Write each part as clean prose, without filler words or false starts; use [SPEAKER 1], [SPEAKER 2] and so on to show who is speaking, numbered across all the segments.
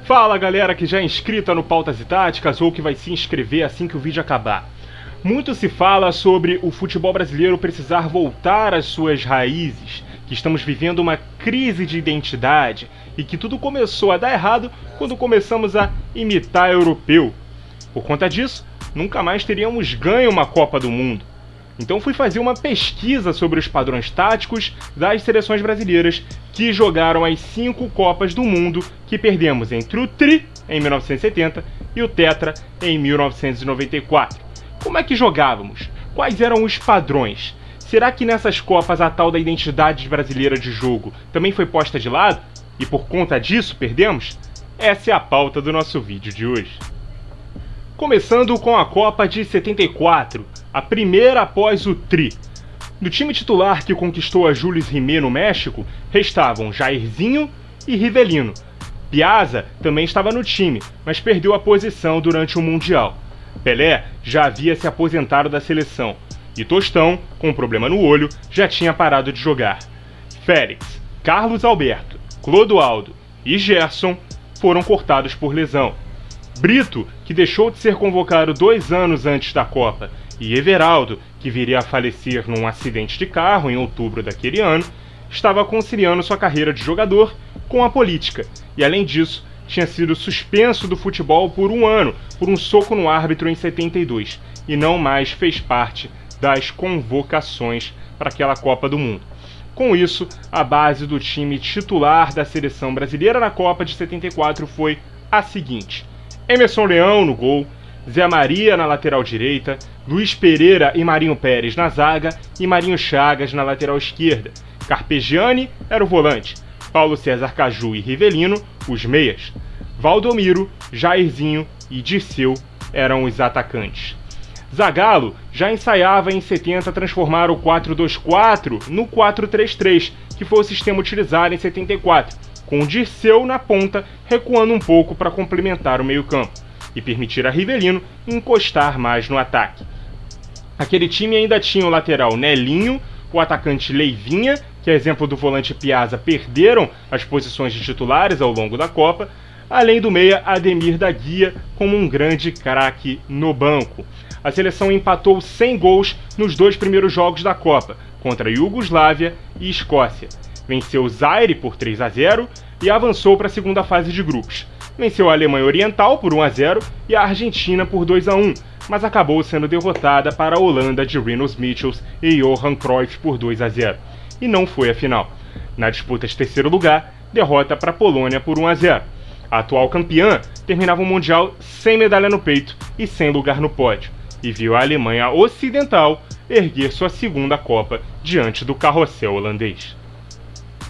[SPEAKER 1] Fala galera que já é inscrita no Pautas e Táticas ou que vai se inscrever assim que o vídeo acabar. Muito se fala sobre o futebol brasileiro precisar voltar às suas raízes, que estamos vivendo uma crise de identidade e que tudo começou a dar errado quando começamos a imitar europeu. Por conta disso, nunca mais teríamos ganho uma Copa do Mundo. Então fui fazer uma pesquisa sobre os padrões táticos das seleções brasileiras que jogaram as 5 Copas do Mundo que perdemos entre o Tri, em 1970, e o Tetra, em 1994. Como é que jogávamos? Quais eram os padrões? Será que nessas Copas a tal da identidade brasileira de jogo também foi posta de lado? E por conta disso perdemos? Essa é a pauta do nosso vídeo de hoje. Começando com a Copa de 74, a primeira após o Tri. Do time titular que conquistou a Jules Rimet no México, restavam Jairzinho e Rivelino. Piazza também estava no time, mas perdeu a posição durante o Mundial. Pelé já havia se aposentado da seleção, e Tostão, com um problema no olho, já tinha parado de jogar. Félix, Carlos Alberto, Clodoaldo e Gerson foram cortados por lesão. Brito, que deixou de ser convocado 2 anos antes da Copa, e Everaldo, que viria a falecer num acidente de carro em outubro daquele ano, estava conciliando sua carreira de jogador com a política, e além disso, tinha sido suspenso do futebol por 1 ano, por um soco no árbitro em 72, e não mais fez parte das convocações para aquela Copa do Mundo. Com isso, a base do time titular da seleção brasileira na Copa de 74 foi a seguinte: Emerson Leão no gol, Zé Maria na lateral direita, Luiz Pereira e Marinho Pérez na zaga e Marinho Chagas na lateral esquerda. Carpegiani era o volante, Paulo César Caju e Rivelino os meias. Valdomiro, Jairzinho e Dirceu eram os atacantes. Zagallo já ensaiava em 70 transformar o 4-2-4 no 4-3-3, que foi o sistema utilizado em 74, com o Dirceu na ponta recuando um pouco para complementar o meio-campo e permitir a Rivelino encostar mais no ataque. Aquele time ainda tinha o lateral Nelinho, o atacante Leivinha, que, a exemplo do volante Piazza, perderam as posições de titulares ao longo da Copa, além do meia Ademir da Guia como um grande craque no banco. A seleção empatou 100 gols nos 2 primeiros jogos da Copa, contra Iugoslávia e Escócia. Venceu o Zaire por 3-0 e avançou para a segunda fase de grupos. Venceu a Alemanha Oriental por 1-0 e a Argentina por 2-1, mas acabou sendo derrotada para a Holanda de Rinus Michels e Johan Cruyff por 2-0. E não foi a final. Na disputa de terceiro lugar, derrota para a Polônia por 1-0. A atual campeã terminava o Mundial sem medalha no peito e sem lugar no pódio, e viu a Alemanha Ocidental erguer sua segunda Copa diante do carrossel holandês.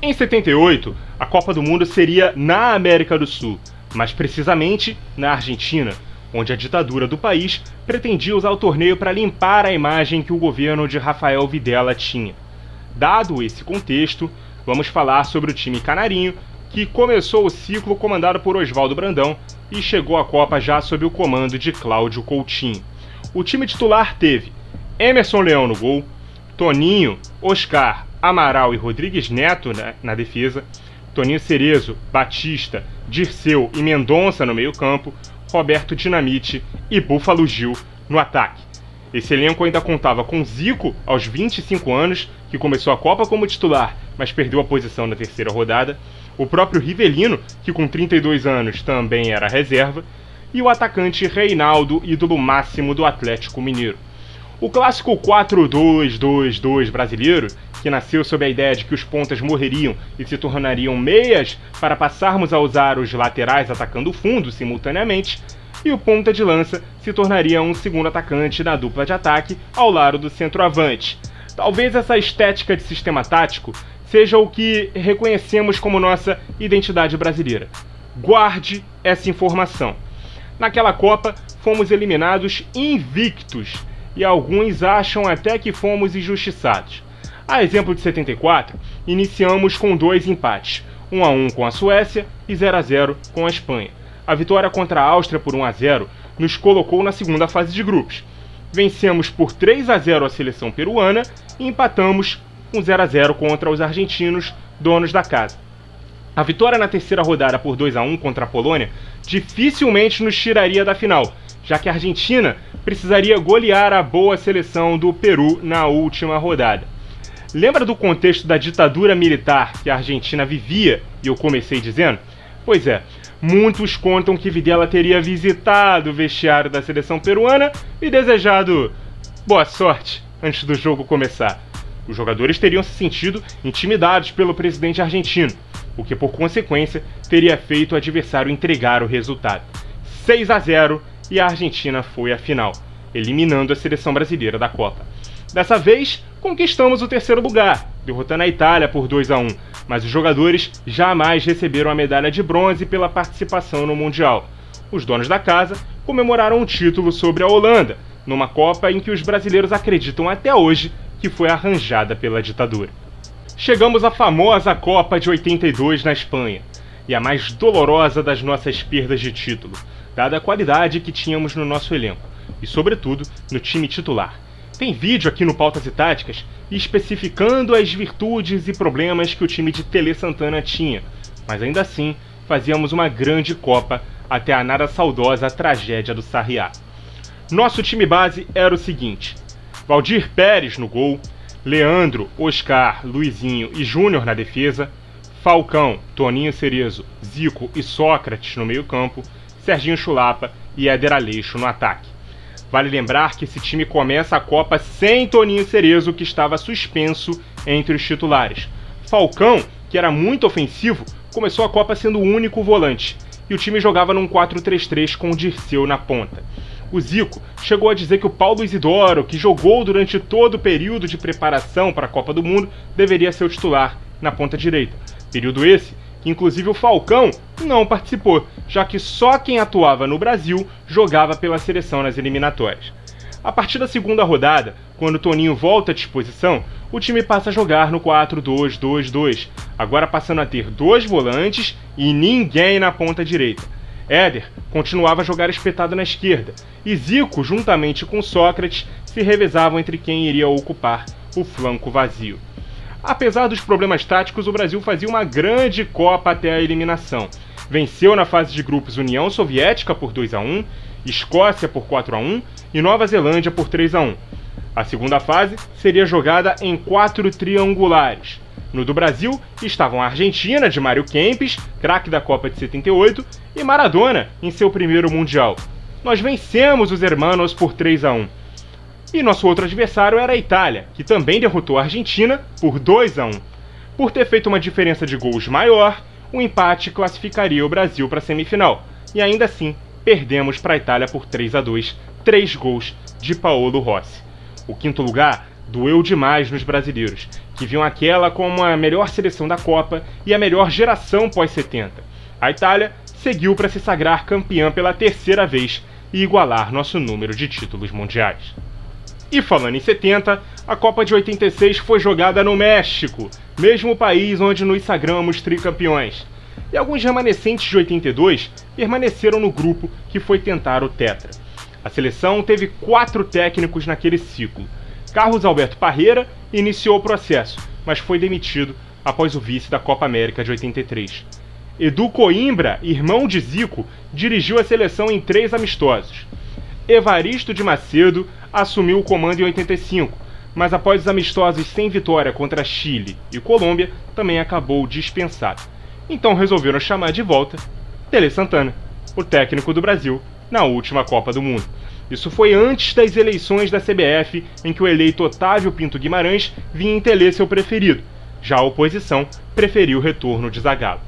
[SPEAKER 1] Em 78, a Copa do Mundo seria na América do Sul, mais precisamente na Argentina, onde a ditadura do país pretendia usar o torneio para limpar a imagem que o governo de Rafael Videla tinha. Dado esse contexto, vamos falar sobre o time canarinho, que começou o ciclo comandado por Oswaldo Brandão e chegou à Copa já sob o comando de Cláudio Coutinho. O time titular teve Emerson Leão no gol, Toninho, Oscar, Amaral e Rodrigues Neto na defesa, Toninho Cerezo, Batista, Dirceu e Mendonça no meio-campo, Roberto Dinamite e Búfalo Gil no ataque. Esse elenco ainda contava com Zico, aos 25 anos, que começou a Copa como titular, mas perdeu a posição na terceira rodada, o próprio Rivelino, que com 32 anos também era reserva, e o atacante Reinaldo, ídolo máximo do Atlético Mineiro. O clássico 4-2-2-2 brasileiro, que nasceu sob a ideia de que os pontas morreriam e se tornariam meias para passarmos a usar os laterais atacando o fundo simultaneamente, e o ponta de lança se tornaria um segundo atacante na dupla de ataque ao lado do centroavante. Talvez essa estética de sistema tático seja o que reconhecemos como nossa identidade brasileira. Guarde essa informação. Naquela Copa, fomos eliminados invictos, e alguns acham até que fomos injustiçados. A exemplo de 74, iniciamos com 2 empates, 1-1 com a Suécia e 0-0 com a Espanha. A vitória contra a Áustria por 1-0 nos colocou na segunda fase de grupos. Vencemos por 3-0 a seleção peruana e empatamos um 0-0 contra os argentinos, donos da casa. A vitória na terceira rodada por 2-1 contra a Polônia dificilmente nos tiraria da final, já que a Argentina precisaria golear a boa seleção do Peru na última rodada. Lembra do contexto da ditadura militar que a Argentina vivia e eu comecei dizendo? Pois é, muitos contam que Videla teria visitado o vestiário da seleção peruana e desejado boa sorte antes do jogo começar. Os jogadores teriam se sentido intimidados pelo presidente argentino, o que por consequência teria feito o adversário entregar o resultado. 6-0 e a Argentina foi à final, eliminando a seleção brasileira da Copa. Dessa vez, conquistamos o terceiro lugar, derrotando a Itália por 2-1, mas os jogadores jamais receberam a medalha de bronze pela participação no Mundial. Os donos da casa comemoraram o título sobre a Holanda, numa Copa em que os brasileiros acreditam até hoje que foi arranjada pela ditadura. Chegamos à famosa Copa de 82 na Espanha, e a mais dolorosa das nossas perdas de título, dada a qualidade que tínhamos no nosso elenco, e sobretudo no time titular. Tem vídeo aqui no Pautas e Táticas especificando as virtudes e problemas que o time de Tele Santana tinha, mas ainda assim fazíamos uma grande Copa até a nada saudosa tragédia do Sarriá. Nosso time base era o seguinte: Valdir Pérez no gol, Leandro, Oscar, Luizinho e Júnior na defesa, Falcão, Toninho Cerezo, Zico e Sócrates no meio-campo, Serginho Chulapa e Éder Aleixo no ataque. Vale lembrar que esse time começa a Copa sem Toninho Cerezo, que estava suspenso entre os titulares. Falcão, que era muito ofensivo, começou a Copa sendo o único volante, e o time jogava num 4-3-3 com o Dirceu na ponta. O Zico chegou a dizer que o Paulo Isidoro, que jogou durante todo o período de preparação para a Copa do Mundo, deveria ser o titular na ponta direita. Período esse que inclusive o Falcão não participou, já que só quem atuava no Brasil jogava pela seleção nas eliminatórias. A partir da segunda rodada, quando o Toninho volta à disposição, o time passa a jogar no 4-2-2-2, agora passando a ter 2 volantes e ninguém na ponta direita. Éder continuava a jogar espetado na esquerda, e Zico, juntamente com Sócrates, se revezavam entre quem iria ocupar o flanco vazio. Apesar dos problemas táticos, o Brasil fazia uma grande Copa até a eliminação. Venceu na fase de grupos União Soviética por 2-1, Escócia por 4-1 e Nova Zelândia por 3-1. A segunda fase seria jogada em 4 triangulares. No do Brasil estavam a Argentina, de Mário Kempes, craque da Copa de 78, e Maradona em seu primeiro Mundial. Nós vencemos os hermanos por 3-1. E nosso outro adversário era a Itália, que também derrotou a Argentina por 2-1. Por ter feito uma diferença de gols maior, o empate classificaria o Brasil para a semifinal, e ainda assim perdemos para a Itália por 3-2, 3 gols de Paolo Rossi. O quinto lugar doeu demais nos brasileiros, que viam aquela como a melhor seleção da Copa e a melhor geração pós-70. A Itália seguiu para se sagrar campeã pela terceira vez e igualar nosso número de títulos mundiais. E falando em 70, a Copa de 86 foi jogada no México, mesmo país onde nos sagramos tricampeões. E alguns remanescentes de 82 permaneceram no grupo que foi tentar o tetra. A seleção teve 4 técnicos naquele ciclo. Carlos Alberto Parreira iniciou o processo, mas foi demitido após o vice da Copa América de 83. Edu Coimbra, irmão de Zico, dirigiu a seleção em 3 amistosos. Evaristo de Macedo assumiu o comando em 85, mas após os amistosos sem vitória contra Chile e Colômbia, também acabou dispensado. Então resolveram chamar de volta Tele Santana, o técnico do Brasil, na última Copa do Mundo. Isso foi antes das eleições da CBF, em que o eleito Otávio Pinto Guimarães vinha em Tele seu preferido. Já a oposição preferiu o retorno de Zagallo.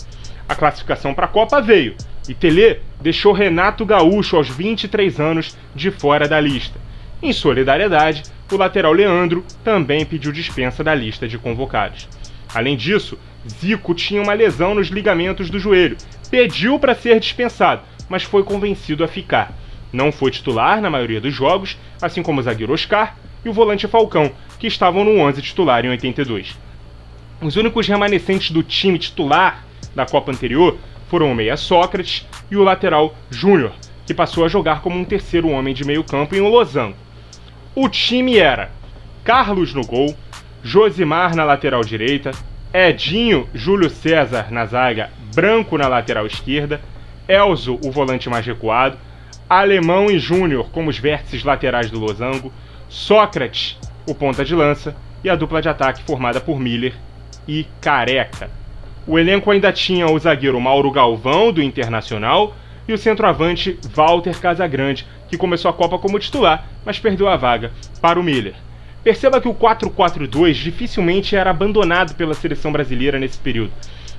[SPEAKER 1] A classificação para a Copa veio, e Tele deixou Renato Gaúcho, aos 23 anos, de fora da lista. Em solidariedade, o lateral Leandro também pediu dispensa da lista de convocados. Além disso, Zico tinha uma lesão nos ligamentos do joelho, pediu para ser dispensado, mas foi convencido a ficar. Não foi titular na maioria dos jogos, assim como o zagueiro Oscar e o volante Falcão, que estavam no 11 titular em 82. Os únicos remanescentes do time titular da Copa anterior foram o meia Sócrates e o lateral Júnior, que passou a jogar como um terceiro homem de meio campo em um losango. O time era Carlos no gol, Josimar na lateral direita, Edinho, Júlio César na zaga, Branco na lateral esquerda, Elzo, o volante mais recuado, Alemão e Júnior como os vértices laterais do losango, Sócrates, o ponta de lança, e a dupla de ataque formada por Miller e Careca. O elenco ainda tinha o zagueiro Mauro Galvão, do Internacional, e o centroavante Walter Casagrande, que começou a Copa como titular, mas perdeu a vaga para o Miller. Perceba que o 4-4-2 dificilmente era abandonado pela seleção brasileira nesse período.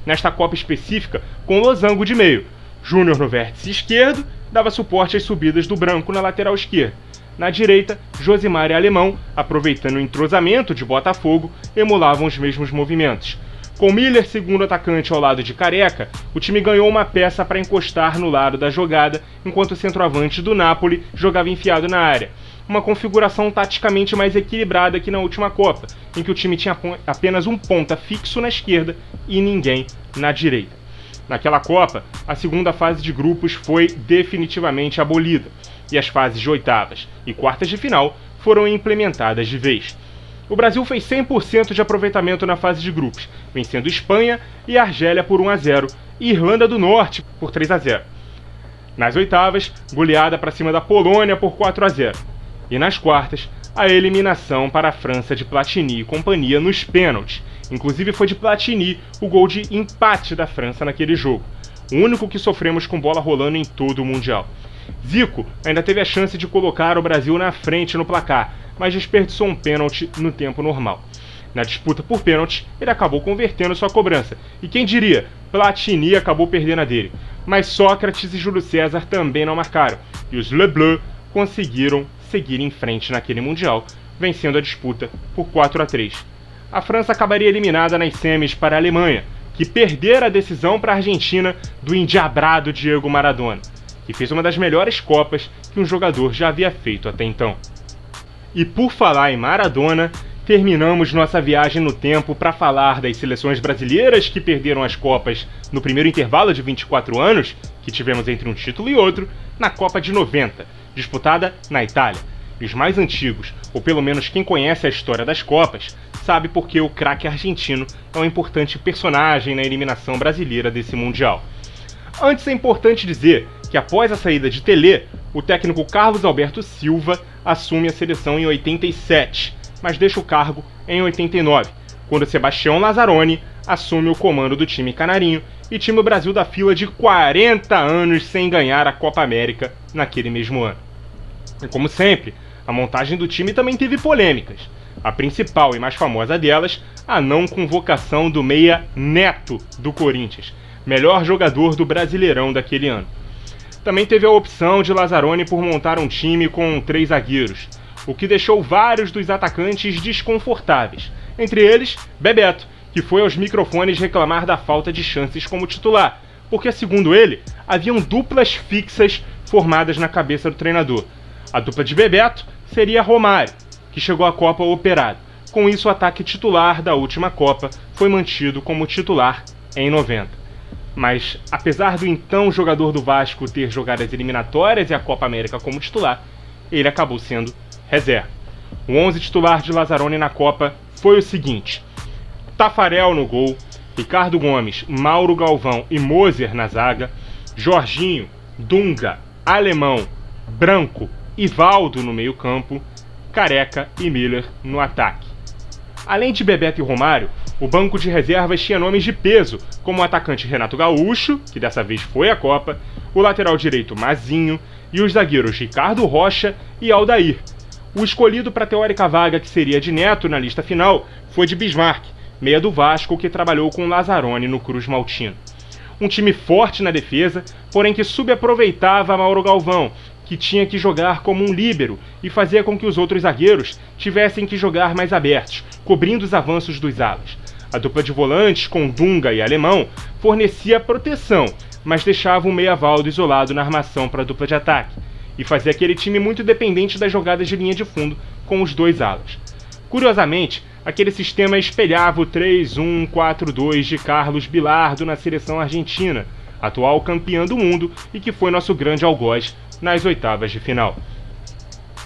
[SPEAKER 1] Nesta Copa específica, com losango de meio, Júnior no vértice esquerdo dava suporte às subidas do Branco na lateral esquerda. Na direita, Josimar e Alemão, aproveitando o entrosamento de Botafogo, emulavam os mesmos movimentos. Com Miller segundo atacante ao lado de Careca, o time ganhou uma peça para encostar no lado da jogada, enquanto o centroavante do Napoli jogava enfiado na área. Uma configuração taticamente mais equilibrada que na última Copa, em que o time tinha apenas um ponta fixo na esquerda e ninguém na direita. Naquela Copa, a segunda fase de grupos foi definitivamente abolida, e as fases de oitavas e quartas de final foram implementadas de vez. O Brasil fez 100% de aproveitamento na fase de grupos, vencendo Espanha e Argélia por 1-0 e Irlanda do Norte por 3-0. Nas oitavas, goleada para cima da Polônia por 4-0. E nas quartas, a eliminação para a França de Platini e companhia nos pênaltis. Inclusive foi de Platini o gol de empate da França naquele jogo, o único que sofremos com bola rolando em todo o Mundial. Zico ainda teve a chance de colocar o Brasil na frente no placar, mas desperdiçou um pênalti no tempo normal. Na disputa por pênalti, ele acabou convertendo sua cobrança, e quem diria, Platini acabou perdendo a dele. Mas Sócrates e Júlio César também não marcaram, e os Le Bleus conseguiram seguir em frente naquele Mundial, vencendo a disputa por 4-3. A França acabaria eliminada nas semis para a Alemanha, que perdera a decisão para a Argentina do endiabrado Diego Maradona, que fez uma das melhores Copas que um jogador já havia feito até então. E por falar em Maradona, terminamos nossa viagem no tempo para falar das seleções brasileiras que perderam as Copas no primeiro intervalo de 24 anos, que tivemos entre um título e outro, na Copa de 90, disputada na Itália. E os mais antigos, ou pelo menos quem conhece a história das Copas, sabe porque o craque argentino é um importante personagem na eliminação brasileira desse Mundial. Antes é importante dizer que após a saída de Telê, o técnico Carlos Alberto Silva assume a seleção em 87, mas deixa o cargo em 89, quando Sebastião Lazzaroni assume o comando do time canarinho e tira o Brasil da fila de 40 anos sem ganhar a Copa América naquele mesmo ano. E como sempre, a montagem do time também teve polêmicas. A principal e mais famosa delas, a não convocação do meia Neto do Corinthians, melhor jogador do Brasileirão daquele ano. Também teve a opção de Lazzaroni por montar um time com 3 zagueiros, o que deixou vários dos atacantes desconfortáveis, entre eles Bebeto, que foi aos microfones reclamar da falta de chances como titular, porque, segundo ele, haviam duplas fixas formadas na cabeça do treinador. A dupla de Bebeto seria Romário, que chegou à Copa operado. Com isso, o ataque titular da última Copa foi mantido como titular em 90. Mas, apesar do então jogador do Vasco ter jogado as eliminatórias e a Copa América como titular, ele acabou sendo reserva. O 11 titular de Lazzaroni na Copa foi o seguinte: Tafarel no gol, Ricardo Gomes, Mauro Galvão e Moser na zaga, Jorginho, Dunga, Alemão, Branco e Valdo no meio-campo, Careca e Miller no ataque. Além de Bebeto e Romário, o banco de reservas tinha nomes de peso, como o atacante Renato Gaúcho, que dessa vez foi à Copa, o lateral direito Mazinho e os zagueiros Ricardo Rocha e Aldair. O escolhido para a teórica vaga que seria de Neto na lista final foi de Bismarck, meia do Vasco que trabalhou com Lazzaroni no Cruz Maltino. Um time forte na defesa, porém que subaproveitava Mauro Galvão, que tinha que jogar como um líbero e fazia com que os outros zagueiros tivessem que jogar mais abertos, cobrindo os avanços dos alas. A dupla de volantes, com Dunga e Alemão, fornecia proteção, mas deixava o meia Valdo isolado na armação para a dupla de ataque, e fazia aquele time muito dependente das jogadas de linha de fundo com os dois alas. Curiosamente, aquele sistema espelhava o 3-1-4-2 de Carlos Bilardo na seleção argentina, atual campeã do mundo e que foi nosso grande algoz nas oitavas de final.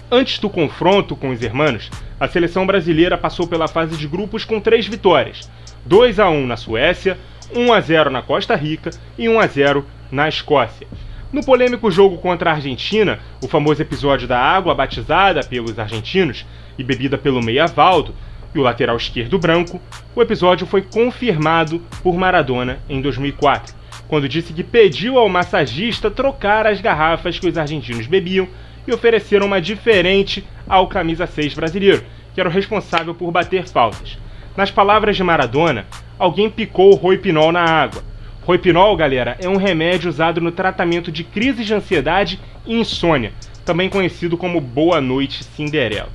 [SPEAKER 1] Antes do confronto com os hermanos, a seleção brasileira passou pela fase de grupos com 3 vitórias. 2-1 na Suécia, 1-0 na Costa Rica e 1-0 na Escócia. No polêmico jogo contra a Argentina, o famoso episódio da água batizada pelos argentinos e bebida pelo meia Valdo e o lateral esquerdo branco, o episódio foi confirmado por Maradona em 2004, quando disse que pediu ao massagista trocar as garrafas que os argentinos bebiam e ofereceram uma diferente ao camisa 6 brasileiro, que era o responsável por bater faltas. Nas palavras de Maradona, alguém picou o Rohypnol na água. Rohypnol, galera, é um remédio usado no tratamento de crises de ansiedade e insônia, também conhecido como Boa Noite Cinderela.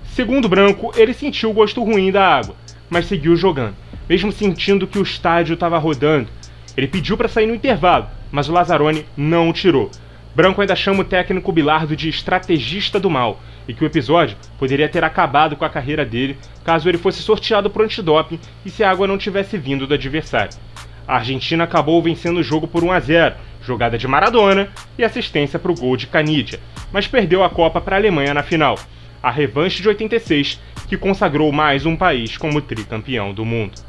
[SPEAKER 1] Segundo o branco, ele sentiu o gosto ruim da água, mas seguiu jogando, mesmo sentindo que o estádio estava rodando. Ele pediu para sair no intervalo, mas o Lazzaroni não o tirou. Branco ainda chama o técnico Bilardo de estrategista do mal, e que o episódio poderia ter acabado com a carreira dele caso ele fosse sorteado por antidoping e se a água não tivesse vindo do adversário. A Argentina acabou vencendo o jogo por 1-0, jogada de Maradona e assistência para o gol de Canidia, mas perdeu a Copa para a Alemanha na final, a revanche de 86, que consagrou mais um país como tricampeão do mundo.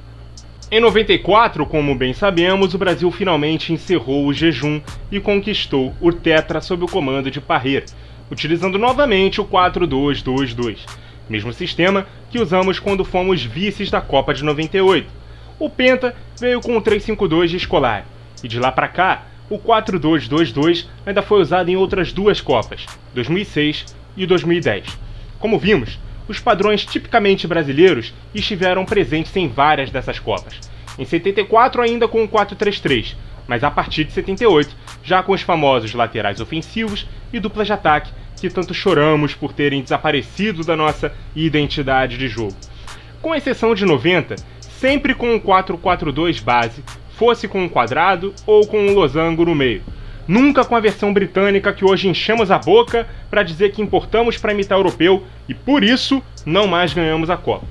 [SPEAKER 1] Em 94, como bem sabemos, o Brasil finalmente encerrou o jejum e conquistou o tetra sob o comando de Parreira, utilizando novamente o 4-2-2-2, mesmo sistema que usamos quando fomos vices da Copa de 98. O penta veio com o 3-5-2 de Scolari, e de lá para cá, o 4-2-2-2 ainda foi usado em outras duas Copas, 2006 e 2010. Como vimos, os padrões tipicamente brasileiros estiveram presentes em várias dessas Copas. Em 74 ainda com o 4-3-3, mas a partir de 78 já com os famosos laterais ofensivos e duplas de ataque que tanto choramos por terem desaparecido da nossa identidade de jogo. Com exceção de 90, sempre com um 4-4-2 base, fosse com um quadrado ou com um losango no meio. Nunca com a versão britânica que hoje enchemos a boca para dizer que importamos para imitar europeu e por isso não mais ganhamos a Copa.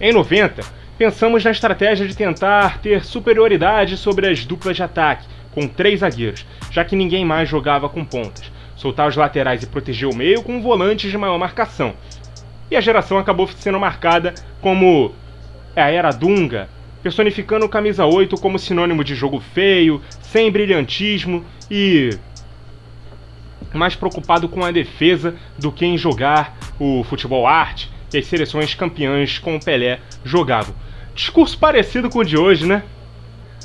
[SPEAKER 1] Em 90, pensamos na estratégia de tentar ter superioridade sobre as duplas de ataque, com 3 zagueiros, já que ninguém mais jogava com pontas, soltar os laterais e proteger o meio com volantes de maior marcação. E a geração acabou sendo marcada como a Era Dunga, personificando o camisa 8 como sinônimo de jogo feio, sem brilhantismo e mais preocupado com a defesa do que em jogar o futebol arte que as seleções campeãs com o Pelé jogavam. Discurso parecido com o de hoje, né?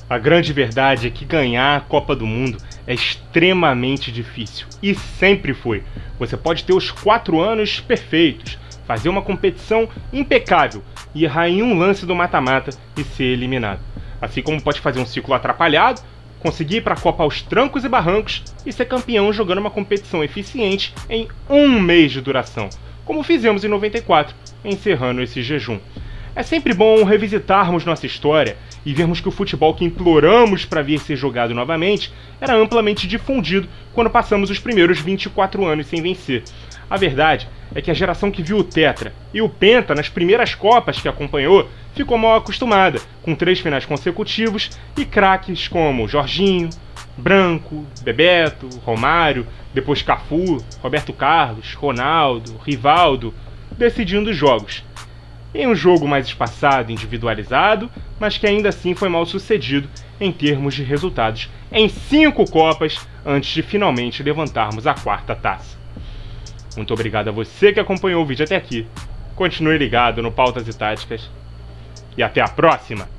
[SPEAKER 1] A grande verdade é que ganhar a Copa do Mundo é extremamente difícil, e sempre foi. Você pode ter os 4 anos perfeitos, fazer uma competição impecável e errar em um lance do mata-mata e ser eliminado. Assim como pode fazer um ciclo atrapalhado, conseguir ir para a Copa aos trancos e barrancos e ser campeão jogando uma competição eficiente em 1 mês de duração, como fizemos em 94, encerrando esse jejum. É sempre bom revisitarmos nossa história e vermos que o futebol que imploramos para vir ser jogado novamente era amplamente difundido quando passamos os primeiros 24 anos sem vencer. A verdade é que a geração que viu o tetra e o penta nas primeiras Copas que acompanhou ficou mal acostumada, com 3 finais consecutivos e craques como Jorginho, Branco, Bebeto, Romário, depois Cafu, Roberto Carlos, Ronaldo, Rivaldo, decidindo os jogos. Em um jogo mais espaçado, individualizado, mas que ainda assim foi mal sucedido em termos de resultados em 5 Copas antes de finalmente levantarmos a 4ª taça. Muito obrigado a você que acompanhou o vídeo até aqui. Continue ligado no Pautas e Táticas. E até a próxima!